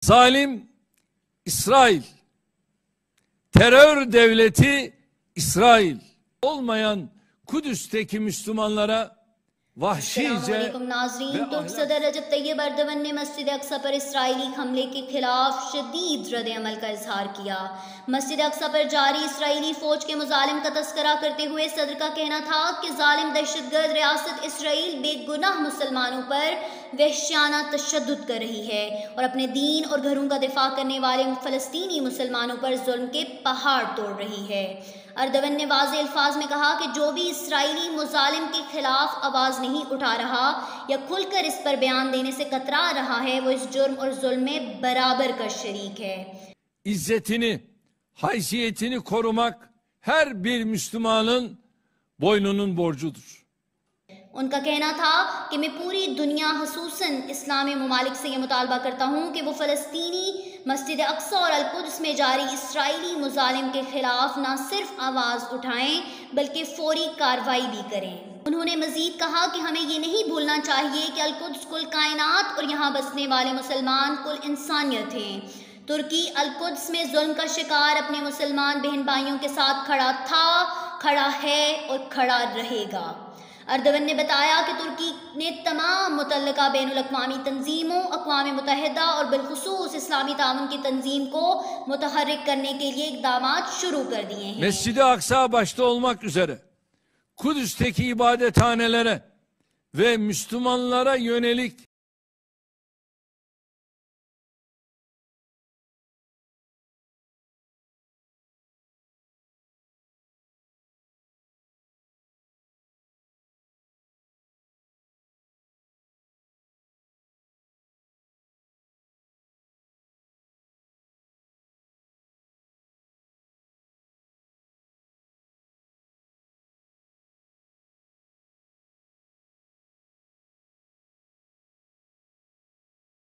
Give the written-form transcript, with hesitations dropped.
Zalim İsrail, terör devleti İsrail olmayan Kudüs'teki Müslümanlara वहशीजे नाज़रीन, तुर्क सदर रजब तैयब एर्दोगन ने मस्जिद अक्सा पर इसराइली हमले के खिलाफ शदीद रद्द अमल का इजहार किया। मस्जिद अक्सा पर जारी इसराइली फौज के मुजालिम का तस्करा करते हुए सदर का कहना था कि जालिम दहशतगर्द रियासत इसराइल बेगुनाह मुसलमानों पर वहशियाना तशद्दुद कर रही है और अपने दीन और घरों का दिफा करने वाले फ़लस्तीनी मुसलमानों पर जुल्म के पहाड़ तोड़ रही है। एर्दोगन ने वाज़े अल्फाज में कहा कि जो भी इसराइली मुजालिम के खिलाफ आवाज़ नहीं उठा रहा या खुलकर इस पर बयान देने से कतरा रहा है, वो इस जुर्म और जुल्म में बराबर का शरीक है। İzzetini, haysiyetini korumak her bir Müslümanın boynunun borcudur. उनका कहना था कि मैं पूरी दुनिया खसूसन इस्लामी ममालिक से ये मुतालबा करता हूँ कि वो फ़लस्तीनी मस्जिद अक्सा और अल-कुद्स में जारी इसराइली मुजालिम के ख़िलाफ़ ना सिर्फ आवाज़ उठाएं बल्कि फ़ौरी कार्रवाई भी करें। उन्होंने मज़ीद कहा कि हमें ये नहीं भूलना चाहिए कि अल-कुद्स कुल कायनात और यहाँ बसने वाले मुसलमान कुल इंसानियत हैं। तुर्की अल-कुद्स में जुल्म का शिकार अपने मुसलमान बहन भाइयों के साथ खड़ा था, खड़ा है और खड़ा रहेगा। एर्दोगन ने बताया कि तुर्की ने तमाम मुतल्लिका बैनुल-अक़वामी तंजीमों, अक़वाम मुत्तहिदा और बिलखुसूस इस्लामी ताउन की तंजीम को मुतहर्रिक करने के लिए इक़दामात शुरू कर दिए हैं। Mescid-i Aksa başta olmak üzere Kudüs'teki ibadethanelere ve Müslümanlara yönelik